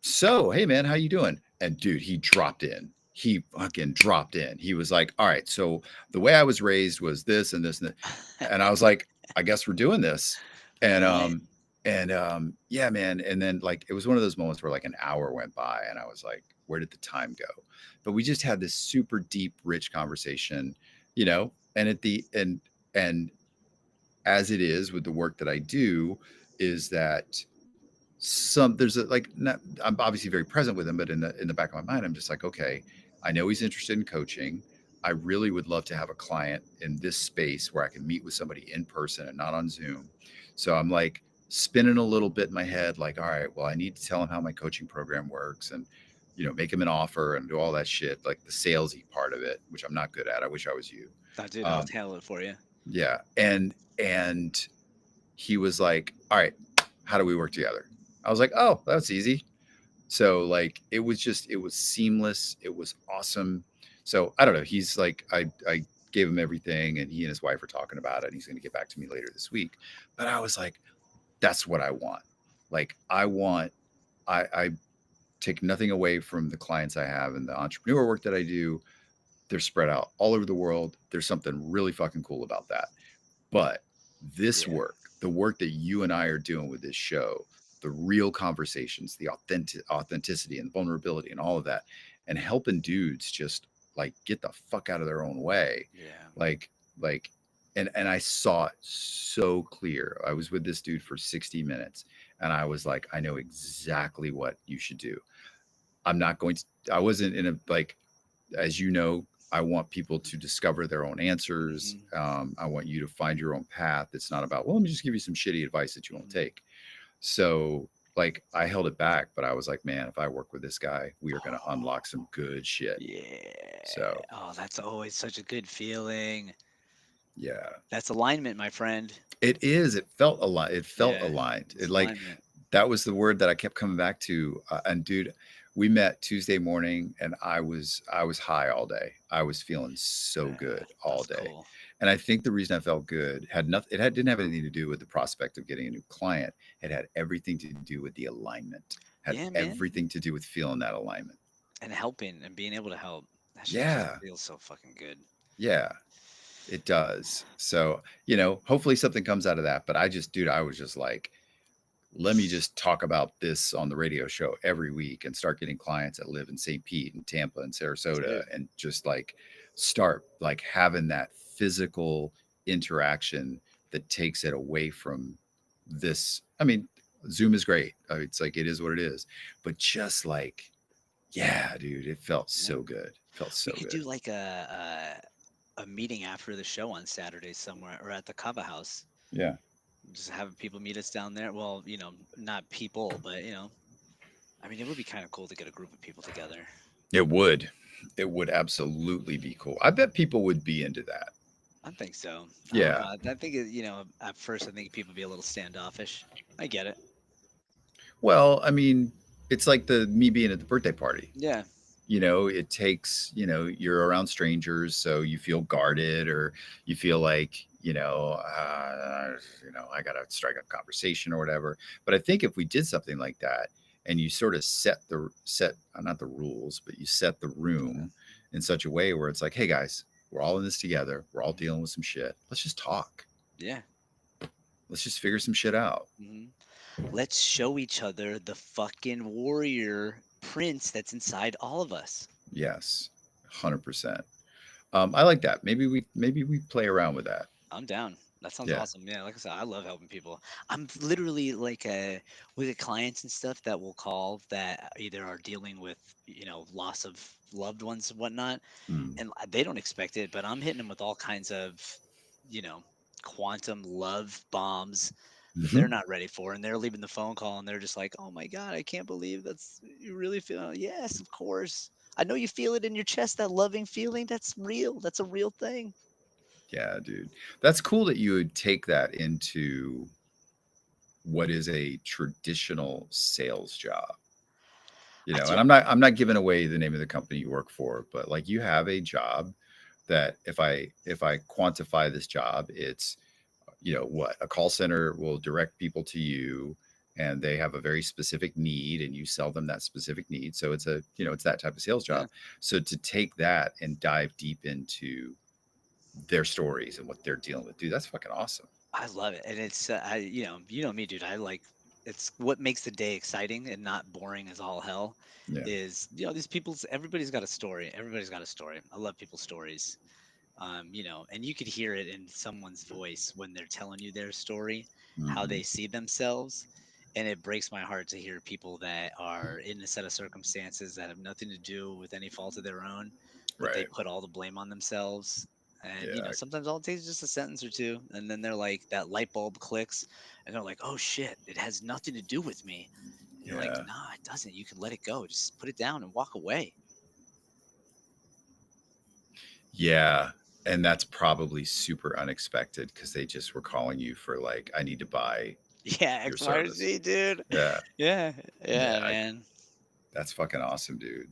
so hey man, how you doing? And dude, he dropped in. He fucking dropped in. He was like, all right, so the way I was raised was this and this and that. And I was like, I guess we're doing this. and All right. um yeah man. And then like it was one of those moments where like an hour went by and I was like, where did the time go? But we just had this super deep rich conversation. And at the and as it is with the work that I do, is that there's a like not, I'm obviously very present with him, but in the back of my mind, I'm just like, okay, I know he's interested in coaching. I really would love to have a client in this space where I can meet with somebody in person and not on Zoom. So I'm like spinning a little bit in my head, like, all right, well, I need to tell him how my coaching program works and make him an offer and do all that shit, like the salesy part of it, which I'm not good at. I wish I was you. Oh, dude, I'll Um, tail it for you. yeah. And he was like, all right, how do we work together? I was like, oh, that's easy. So like it was seamless. It was awesome. So I don't know. He's like, I gave him everything and he and his wife are talking about it. And he's going to get back to me later this week. But I was like, that's what I want. Like I take nothing away from the clients I have and the entrepreneur work that I do. They're spread out all over the world. There's something really fucking cool about that. But this Yeah. work, the work that you and I are doing with this show, the real conversations, the authenticity and vulnerability and all of that, and helping dudes just like get the fuck out of their own way, Yeah. like like, and I saw it so clear. I was with this dude for 60 minutes, and I was like, I know exactly what you should do. I'm not going to. I wasn't in a like as you know, I want people to discover their own answers. Hmm. I want you to find your own path. It's not about, well, let me just give you some shitty advice that you won't Hmm. take. So like I held it back, but I was like, man, if I work with this guy, we are going to Oh, unlock some good shit. yeah. So Oh, that's always such a good feeling. yeah, That's alignment, my friend. it is. It felt aligned. It felt Yeah, aligned. it's It like alignment. that was the word that I kept coming back to. And dude, we met Tuesday morning, and I was high all day. I was feeling so Yeah, good all that's day, cool. and I think the reason I felt good had nothing. Didn't have anything to do with the prospect of getting a new client. It had everything to do with the alignment. Had Yeah, man. everything to do with feeling that alignment. And helping and being able to help. That shit just Yeah, feels so fucking good. yeah. It does. So, hopefully something comes out of that. But I just, dude, I was just like, let me just talk about this on the radio show every week and start getting clients that live in St. Pete and Tampa and Sarasota, Dude, and just like start like having that physical interaction that takes it away from this. I mean, Zoom is great. It's like, it is what it is. But just like, yeah, dude, it felt yeah. so good. Felt We so could good. do like a meeting after the show on Saturday somewhere or at the Kava House. Yeah. Just have people meet us down there. Well, not people, but I mean, it would be kind of cool to get a group of people together. It would. It would absolutely be cool. I bet people would be into that. I think so. I don't know. Yeah. I think at first I think people be a little standoffish. I get it. Well, I mean, it's like the me being at the birthday party. Yeah, It takes, you're around strangers, so you feel guarded, or you feel like, I got to strike a conversation or whatever. But I think if we did something like that, and you sort of set not the rules, but you set the room in such a way where it's like, hey guys, we're all in this together. We're all dealing with some shit. Let's just talk. yeah. Let's just figure some shit out. hmm Let's show each other the fucking warrior prince that's inside all of us. Yes, 100%. I like that. Maybe we play around with that. I'm down. That sounds Yeah. awesome. Yeah, like I said, I love helping people. I'm literally like we get clients and stuff that will call that either are dealing with, loss of loved ones and whatnot, Mm. and they don't expect it, but I'm hitting them with all kinds of, you know, quantum love bombs that they're Mhm. not ready for, and they're leaving the phone call and they're just like, "Oh my God, I can't believe that's you really feel." Yes, of course. I know you feel it in your chest, that loving feeling. That's real. That's a real thing. Yeah, dude. That's cool that you would take that into what is a traditional sales job. I And do. I'm not giving away the name of the company you work for, but like you have a job that if I quantify this job, it's what a call center will direct people to you, and they have a very specific need, and you sell them that specific need. So it's that type of sales Yeah. job. So to take that and dive deep into their stories and what they're dealing with, dude, that's fucking awesome. I love it, and it's you know me, dude. I like it's what makes the day exciting and not boring as all hell. Yeah. Is these people's everybody's got a story. Everybody's got a story. I love people's stories. And you could hear it in someone's voice when they're telling you their story, how Hmm. they see themselves, and it breaks my heart to hear people that are in a set of circumstances that have nothing to do with any fault of their own, but they Right. put all the blame on themselves. And Yeah. sometimes all it takes is just a sentence or two, and then they're like that light bulb clicks, and they're like, "Oh shit, it has nothing to do with me." And you're like, Yeah. "Nah, it doesn't. You can let it go. Just put it down and walk away." Yeah. And that's probably super unexpected because they just were calling you for like, I need to buy Yeah, your X, Y, or service. Z, dude. Yeah. Yeah, Yeah. yeah, man. That's fucking awesome, dude.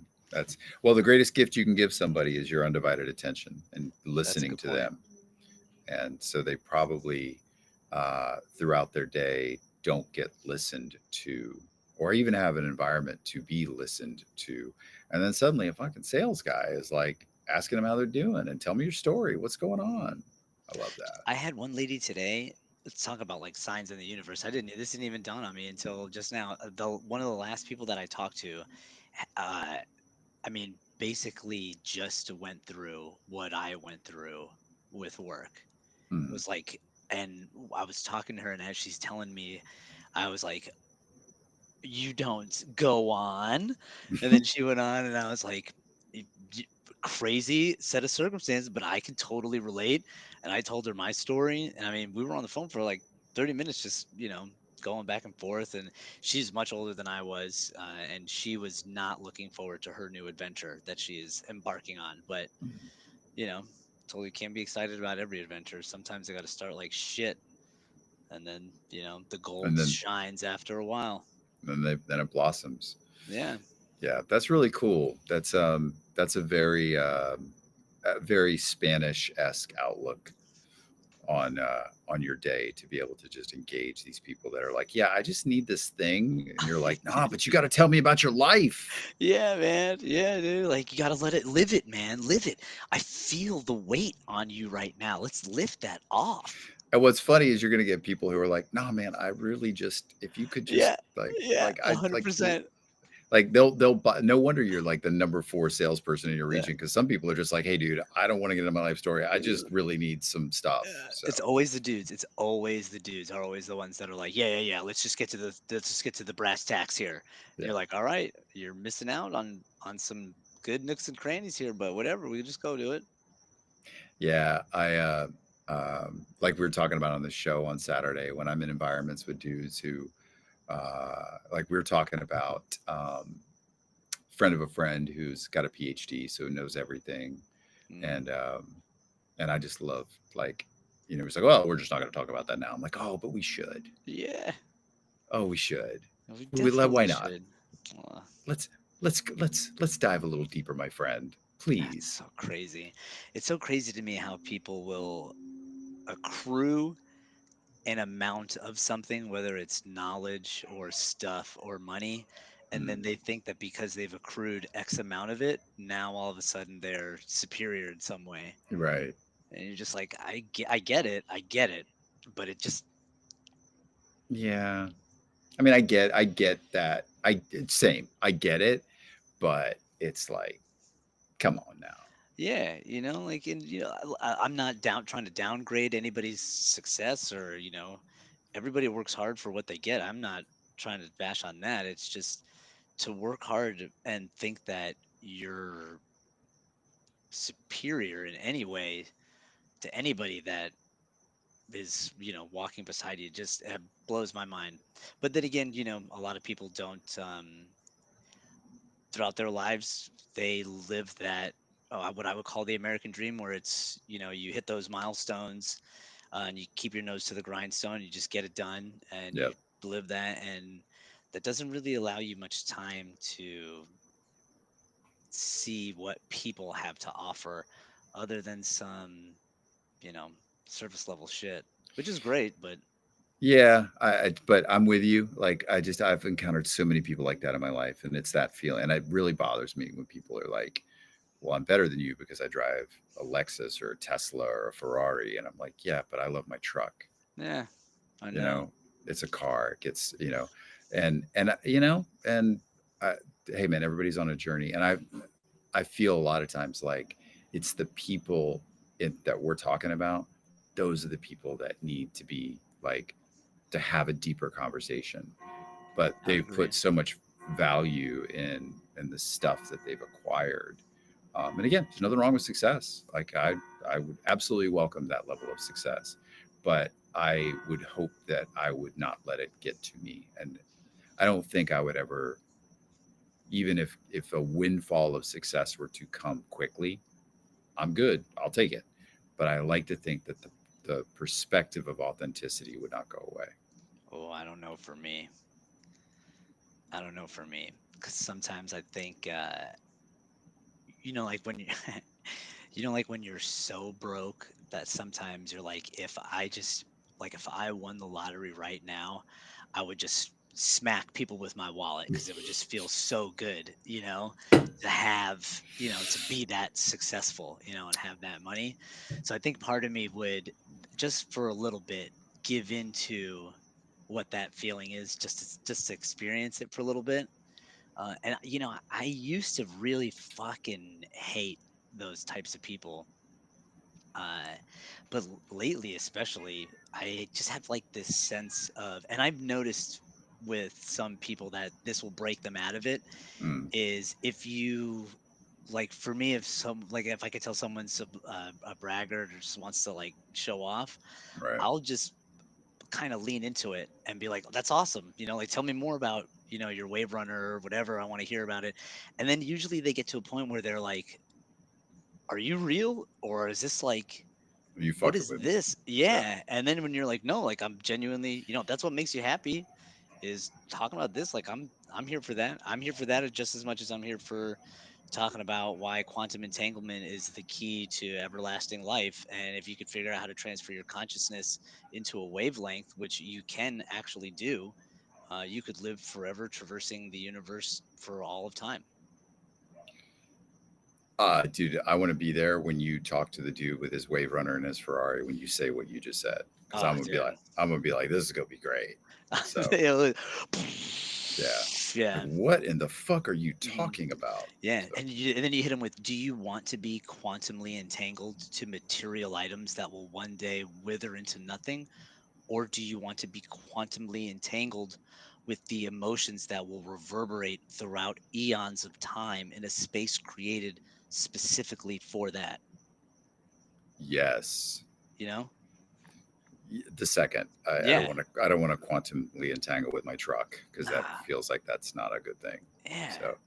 Well, the greatest gift you can give somebody is your undivided attention and That's a listening good to point. them. And so they probably, throughout their day, don't get listened to, or even have an environment to be listened to. And then suddenly a fucking sales guy is like asking them how they're doing and tell me your story. What's going Mhm. on? I love that. I had one lady today. Let's talk about like signs in the universe. This didn't even dawn on me until just now. The one of the last people that I talked to, uh, I mean, basically just went through what I went through with work. It Hmm. was like, and I was talking to her, and as she's telling me, I was like, "You don't go on," and then she went on, and I was like, "Y- crazy set of circumstances, but I can totally relate." And I told her my story, and I mean, we were on the phone for like 30 minutes, just going back and forth, and she's much older than I was, and she was not looking forward to her new adventure that she is embarking on. But Mhm. you know, totally can be excited about every adventure. Sometimes they got to start like shit, and then the And gold then shines after a while. then it blossoms. Yeah. Yeah, that's really cool. That's a very Spanish-esque outlook on your day to be able to just engage these people that are like, yeah, I just need this thing, and you're like, nah, but you got to tell me about your life. Yeah, man. Yeah, dude. Like you gotta let it live it, man. Live it. I feel the weight on you right now. Let's lift that off. And what's funny is you're gonna get people who are like, nah, man, I really just if you could just Yeah. Yeah. like a I hundred percent. like they'll buy. No wonder you're like the number four salesperson in your Yeah. region because some people are just like, hey, dude, I don't want to get into my life story. I just really need some stuff. Yeah, So it's always the dudes. It's always the dudes are always the ones that are like, yeah, yeah, yeah. Let's just get to the brass tacks here. And yeah, you're like, all right, you're missing out on some good nooks and crannies here, but whatever, we just go do it. yeah. Like we were talking about on the show on Saturday when I'm in environments with dudes who like we were talking about friend of a friend who's got a PhD, so knows everything, Mm, and and I just love like he's like, well, we're just not going to talk about that now. I'm like, oh, but we should. yeah, Oh, we should. we Why definitely not? should. Uh, Let's let's dive a little deeper, my friend. that's Please. so crazy. It's so crazy to me how people will accrue an amount of something, whether it's knowledge or stuff or money, and then Mm, they think that because they've accrued X amount of it, now all of a sudden they're superior in some way. right. And you're just like, I get it, but it just, Yeah. I mean, I get that. Same. I get it, but it's like, come on now. yeah, like, and I'm not trying to downgrade anybody's success, or everybody works hard for what they get. I'm not trying to bash on that. It's just to work hard and think that you're superior in any way to anybody that is walking beside you just blows my mind. But then again, a lot of people don't, throughout their lives they live that, what I would call the American dream, where it's you hit those milestones, and you keep your nose to the grindstone, you just get it done and you Yep. live that, and that doesn't really allow you much time to see what people have to offer other than some, you know, surface level shit, which is great, but Yeah, but I'm with you. Like I've encountered so many people like that in my life, and it's that feeling, and it really bothers me when people are like, "Well, I'm better than you because I drive a Lexus or a Tesla or a Ferrari," and I'm like, "Yeah, but I love my truck. yeah, I You know. know, it's a car. It gets and I, hey, man, everybody's on a journey, and I feel a lot of times like it's the people that we're talking about. Those are the people that need to be like to have a deeper conversation, but I would they've agree. put so much value in the stuff that they've acquired. And again, there's nothing wrong with success. Like I would absolutely welcome that level of success, but I would hope that I would not let it get to me. And I don't think I would ever, even if a windfall of success were to come quickly, I'm good. I'll take it. But I like to think that the perspective of authenticity would not go away. Oh, I don't know for me. I don't know for me. Because sometimes I think, like when you, like when you're so broke that sometimes you're like, if I won the lottery right now, I would just smack people with my wallet because it would just feel so good, to have, to be that successful, and have that money. So I think part of me would, just for a little bit, give into what that feeling is, just to experience it for a little bit. And I used to really fucking hate those types of people. Uh, but lately, especially, I just have like this sense of, and I've noticed with some people that this will break them out of it, Mm, is if you, like, for me, if I could tell someone's a braggart or just wants to like show off, right. I'll just kind of lean into it and be like, that's awesome. Like tell me more about, your wave runner or whatever. I want to hear about it. And then usually they get to a point where they're like, are you real? Or is this like, Are you what fucking is with me? this? Yeah. Yeah. And then when you're like, no, like I'm genuinely, that's what makes you happy is talking about this. Like I'm here for that. I'm here for that just as much as I'm here for talking about why quantum entanglement is the key to everlasting life. And if you could figure out how to transfer your consciousness into a wavelength, which you can actually do, you could live forever traversing the universe for all of time. Dude, I want to be there when you talk to the dude with his wave runner and his Ferrari when you say what you just said, because Oh, dude. I'm gonna be like, this is gonna be great. So It was- yeah, like yeah. what in the fuck are you Mhm. talking about? Yeah, So and then you hit them with, do you want to be quantumly entangled to material items that will one day wither into nothing, or do you want to be quantumly entangled with the emotions that will reverberate throughout eons of time in a space created specifically for that? yes, You know? the second, Yeah. I don't want to quantumly entangle with my truck because that Nah. feels like that's not a good thing. Yeah. So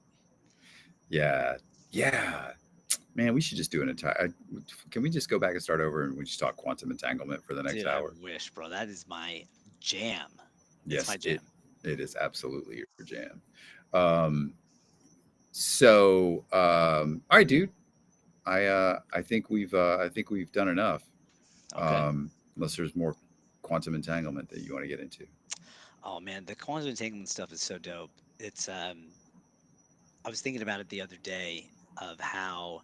yeah, yeah, man, we should just do an entire. Can we just go back and start over and we just talk quantum entanglement for the next Dude, I hour? wish, bro. That is my jam. It's my Yes, jam. it is absolutely your jam. Um, all right, dude. I think we've done enough. Okay. Unless there's more quantum entanglement that you want to get into. Oh man, the quantum entanglement stuff is so dope. It's I was thinking about it the other day of how,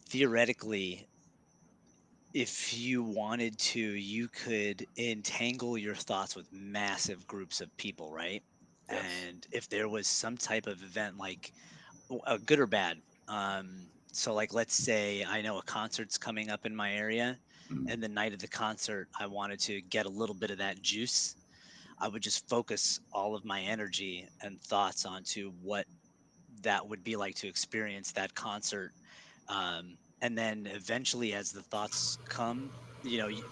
theoretically, if you wanted to, you could entangle your thoughts with massive groups of people, right? Yes. And if there was some type of event, like good or bad, so like let's say I know a concert's coming up in my area, Mm, and the night of the concert, I wanted to get a little bit of that juice. I would just focus all of my energy and thoughts onto what that would be like to experience that concert. And then eventually, as the thoughts come,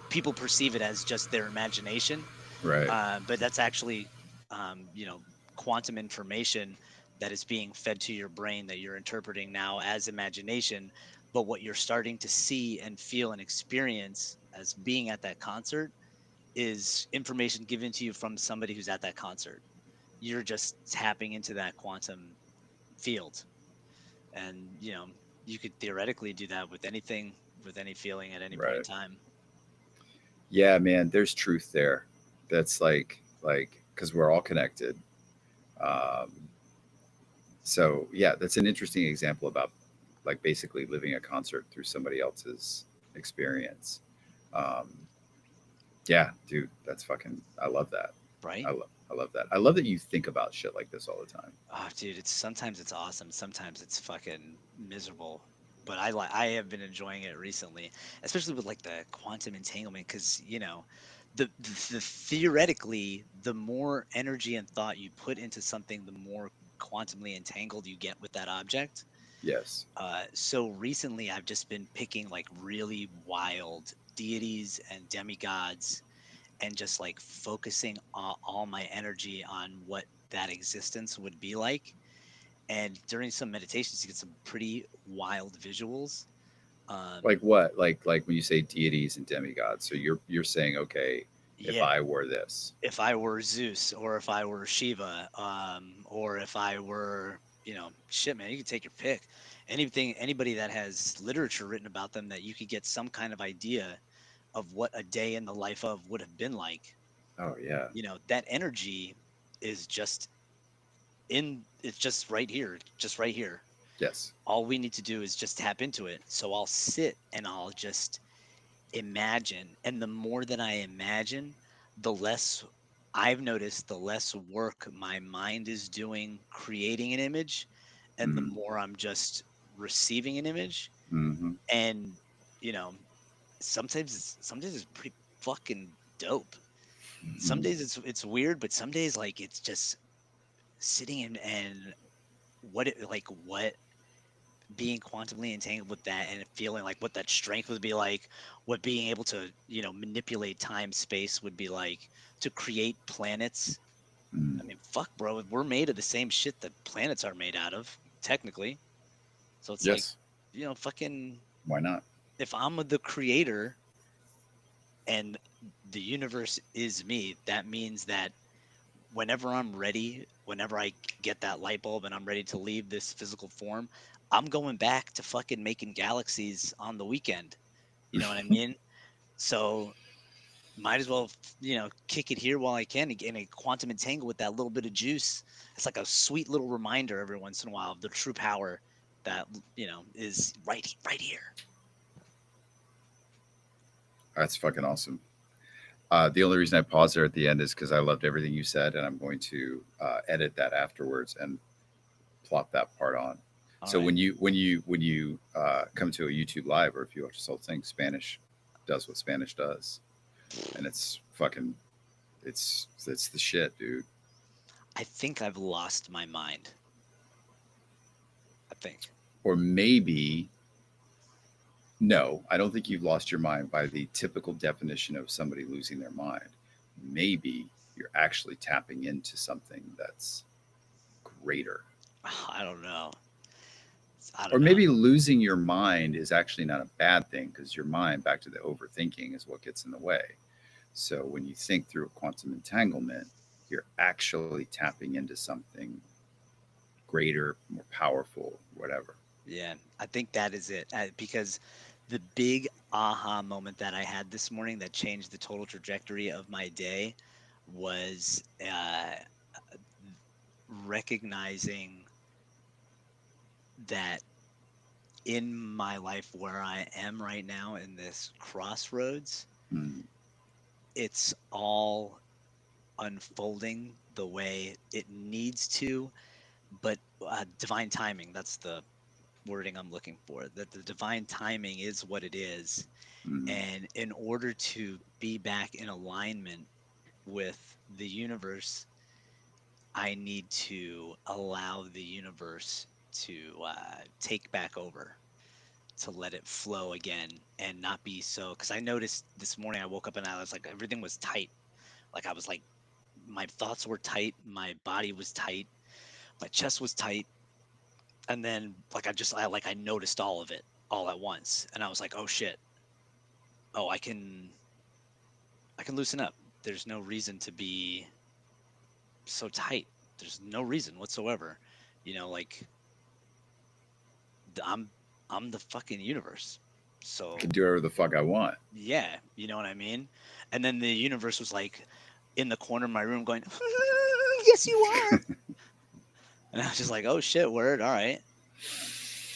people perceive it as just their imagination, right. but that's actually, quantum information that is being fed to your brain that you're interpreting now as imagination. But what you're starting to see and feel and experience as being at that concert is information given to you from somebody who's at that concert. You're just tapping into that quantum field. And, you could theoretically do that with anything, with any feeling at any point in Right. time. Yeah, man. There's truth there. That's because we're all connected. Um, so yeah, that's an interesting example about like basically living a concert through somebody else's experience. Um, yeah, dude, that's fucking. I love that. Right? I love that. I love that you think about shit like this all the time. Oh, dude, it's sometimes it's awesome, sometimes it's fucking miserable. But I have been enjoying it recently, especially with like the quantum entanglement, because the theoretically, the more energy and thought you put into something, the more quantumly entangled you get with that object. Yes. So recently, I've just been picking like really wild deities and demigods and just like focusing all my energy on what that existence would be like. And during some meditations, you get some pretty wild visuals. Like Um, what? Like when you say deities and demigods. So you're saying, okay, if yeah, I were this, if I were Zeus or if I were Shiva, or if I were, shit, man, you can take your pick. Anything, anybody that has literature written about them that you could get some kind of idea of what a day in the life of would have been like. oh yeah, That energy is just it's just right here, just right here. yes, All we need to do is just tap into it. So I'll sit and I'll just imagine. And the more that I imagine, the less I've noticed, the less work my mind is doing creating an image. And the mm-hmm. more I'm just receiving an image. Mm-hmm. And, you know, sometimes it's pretty fucking dope. Some Mm-hmm. days it's weird, but some days like it's just sitting and what it like what being quantumly entangled with that and feeling like what that strength would be like, what being able to, manipulate time, space would be like, to create planets. Mm. I mean, fuck, bro, we're made of the same shit that planets are made out of, technically. So it's like, Yes. fucking, Why not? if I'm the creator and the universe is me, that means that whenever I'm ready, whenever I get that light bulb and I'm ready to leave this physical form, I'm going back to fucking making galaxies on the weekend. You know what I mean? So might as well, kick it here while I can and get a quantum entangle with that little bit of juice. It's like a sweet little reminder every once in a while of the true power that is right here. That's fucking awesome. The only reason I paused there at the end is because I loved everything you said, and I'm going to edit that afterwards and plop that part on. All So right. when you come to a YouTube live, or if you watch this whole thing, Spanish does what Spanish does, and it's fucking it's the shit, dude. I think I've lost my mind. I think. Or maybe no, I don't think you've lost your mind by the typical definition of somebody losing their mind. Maybe you're actually tapping into something that's greater. I don't know. I Or don't know. maybe losing your mind is actually not a bad thing because your mind, back to the overthinking, is what gets in the way. So when you think through a quantum entanglement, you're actually tapping into something greater, more powerful, whatever. Yeah, I think that is it. Because the big aha moment that I had this morning that changed the total trajectory of my day was recognizing that in my life where I am right now in this crossroads, Mm, it's all unfolding the way it needs to, but divine timing, that's the wording I'm looking for, that the divine timing is what it is. mm, And in order to be back in alignment with the universe, I need to allow the universe to take back over, to let it flow again and not be so. Because I noticed this morning, I woke up and I was like, everything was tight. Like, I was like, my thoughts were tight, my body was tight, my chest was tight. And then, like, I noticed all of it all at once. And I was like, oh shit. Oh, I can loosen up. There's no reason to be so tight. There's no reason whatsoever. Like, I'm the fucking universe. I can So do whatever the fuck I want. yeah, you know what I mean? And then the universe was like in the corner of my room going, yes, you are. And I was just like, oh shit, word. All right.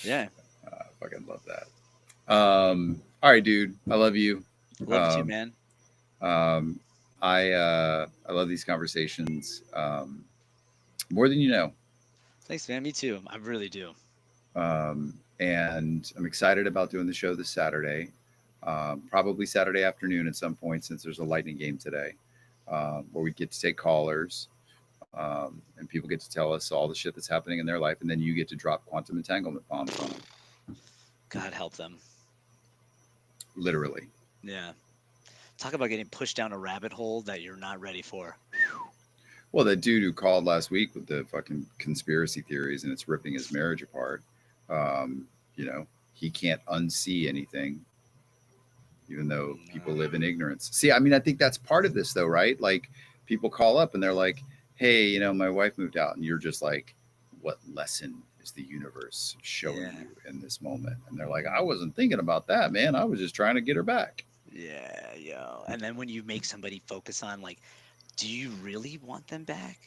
Yeah. I fucking love that. All right, dude. I love you. Love you too, Um, man. um, I love these conversations more than you know. Thanks, man. Me too. I really do. And I'm excited about doing the show this Saturday, probably Saturday afternoon at some point since there's a lightning game today, where we get to take callers and people get to tell us all the shit that's happening in their life, and then you get to drop quantum entanglement bombs on them, God help them. literally. Yeah. Talk about getting pushed down a rabbit hole that you're not ready for. Well, that dude who called last week with the fucking conspiracy theories and it's ripping his marriage apart, um, you know, he can't unsee anything, even though people live in ignorance. See, I mean, I think that's part of this, though, right? Like, people call up and they're like, hey, my wife moved out. And you're just like, what lesson is the universe showing Yeah. you in this moment? And they're like, I wasn't thinking about that, man. I was just trying to get her back. Yeah, yo. And then when you make somebody focus on like, do you really want them back?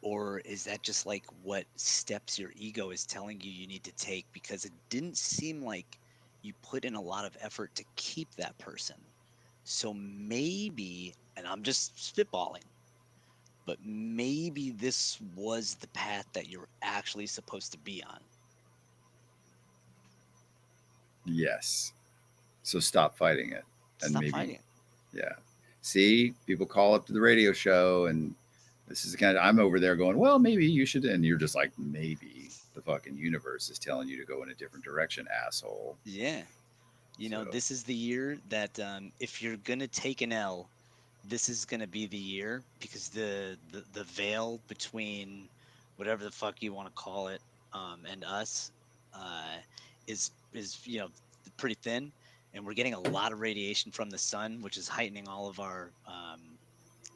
Or is that just like what steps your ego is telling you you need to take? Because it didn't seem like you put in a lot of effort to keep that person. So maybe, and I'm just spitballing, but maybe this was the path that you're actually supposed to be on. Yes. So stop fighting it. And Stop maybe, fighting it. yeah. See, people call up to the radio show and this is the kind of, I'm over there going, well, maybe you should. And you're just like, maybe. The fucking universe is telling you to go in a different direction, asshole. Yeah. So, This is the year that if you're gonna take an L, this is gonna be the year because the veil between whatever the fuck you want to call it and us uh, is pretty thin, and we're getting a lot of radiation from the sun, which is heightening all of our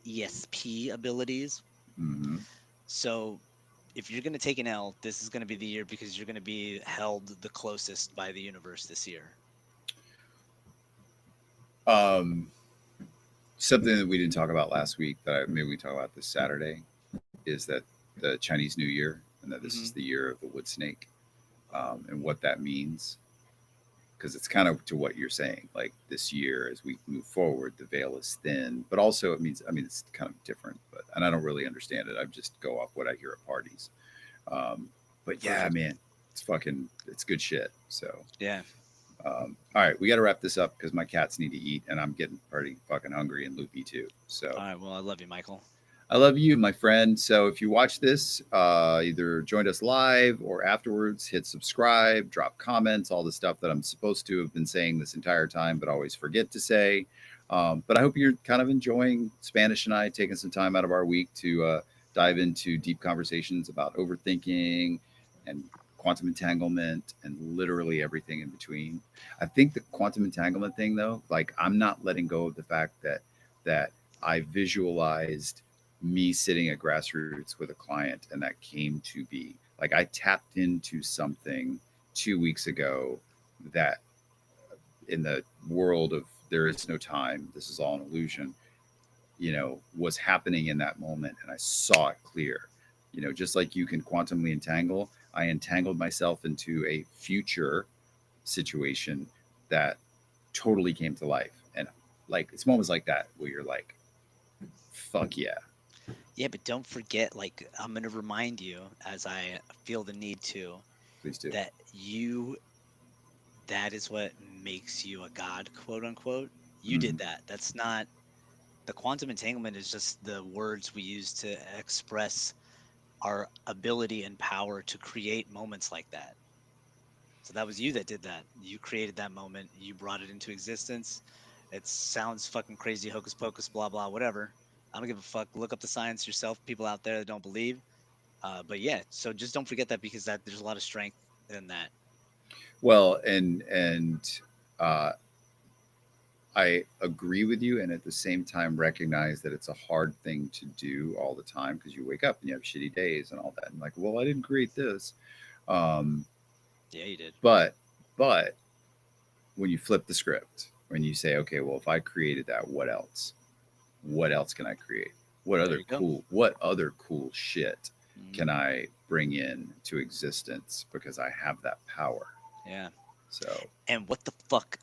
ESP abilities. hmm So if you're gonna take an L, this is gonna be the year because you're gonna be held the closest by the universe this year. um, something that we didn't talk about last week that maybe we talk about this Saturday is that the Chinese New Year and that this Hmm. is the year of the wood snake, and what that means. Because it's kind of to what you're saying, like this year as we move forward, the veil is thin, but also it means, I mean, it's kind of different, but, and I don't really understand it. I just go off what I hear at parties. Um, but yeah, Perfect. man, it's good shit. So, Yeah. all right, we got to wrap this up because my cats need to eat and I'm getting pretty fucking hungry and loopy too. So, All right. Well, I love you, Michael. I love you, my friend. So if you watch this, either joined us live or afterwards, hit subscribe, drop comments, all the stuff that I'm supposed to have been saying this entire time, but always forget to say. But I hope you're kind of enjoying Spanish and I taking some time out of our week to dive into deep conversations about overthinking and quantum entanglement and literally everything in between. I think the quantum entanglement thing, though, like I'm not letting go of the fact that I visualized me sitting at grassroots with a client and that came to be like I tapped into something 2 weeks ago that in the world of there is no time, this is all an illusion, was happening in that moment and I saw it clear. Just like you can quantumly entangle, I entangled myself into a future situation that totally came to life. And like it's moments like that where you're like, fuck yeah, Yeah, but don't forget, like, I'm going to remind you as I feel the need to, please do. that that is what makes you a god, quote unquote. You Mm-hmm. did that. That's not the quantum entanglement is just the words we use to express our ability and power to create moments like that. So that was you that did that. You created that moment. You brought it into existence. It sounds fucking crazy, hocus pocus, blah, blah, whatever. I don't give a fuck. Look up the science yourself, people out there that don't believe. But yeah, so just don't forget that because there's a lot of strength in that. Well, and uh, I agree with you, and at the same time recognize that it's a hard thing to do all the time because you wake up and you have shitty days and all that, and like, well, I didn't create this. Um, Yeah, you did. but but when you flip the script, when you say, okay, well, if I created that, what else? What else can I create? There you go. What other cool shit Hmm. can I bring in to existence because I have that power? Yeah. So And what the fuck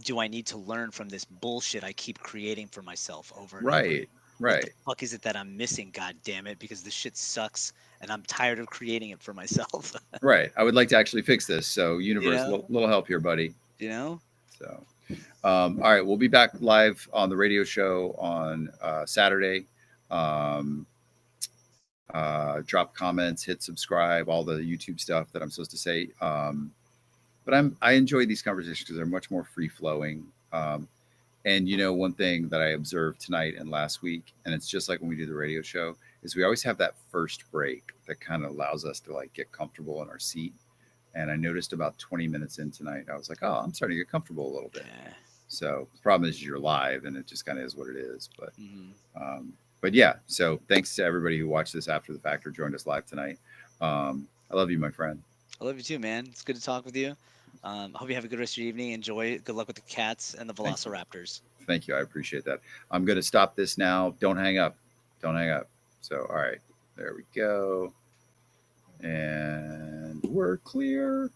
do I need to learn from this bullshit I keep creating for myself over and over? right, What the right. fuck is it that I'm missing, god damn it? Because this shit sucks and I'm tired of creating it for myself. Right. I would like to actually fix this. So, you universe, know? little help here, buddy. You know? So, all right, we'll be back live on the radio show on Saturday. Um, drop comments, hit subscribe, all the YouTube stuff that I'm supposed to say. But I enjoy these conversations because they're much more free flowing. And one thing that I observed tonight and last week, and it's just like when we do the radio show, is we always have that first break that kind of allows us to like get comfortable in our seat. And I noticed about 20 minutes in tonight, I was like, oh, I'm starting to get comfortable a little bit. Yeah. So the problem is you're live and it just kind of is what it is. Hmm. Um, but yeah, so thanks to everybody who watched this after the fact or joined us live tonight. I love you, my friend. I love you too, man. It's good to talk with you. I hope you have a good rest of your evening. Enjoy it. Good luck with the cats and the Thank you. velociraptors. Thank you. I appreciate that. I'm going to stop this now. Don't hang up. Don't hang up. So, all right, there we go. And we're clear.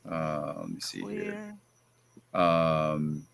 Let me see here. Clear. Um,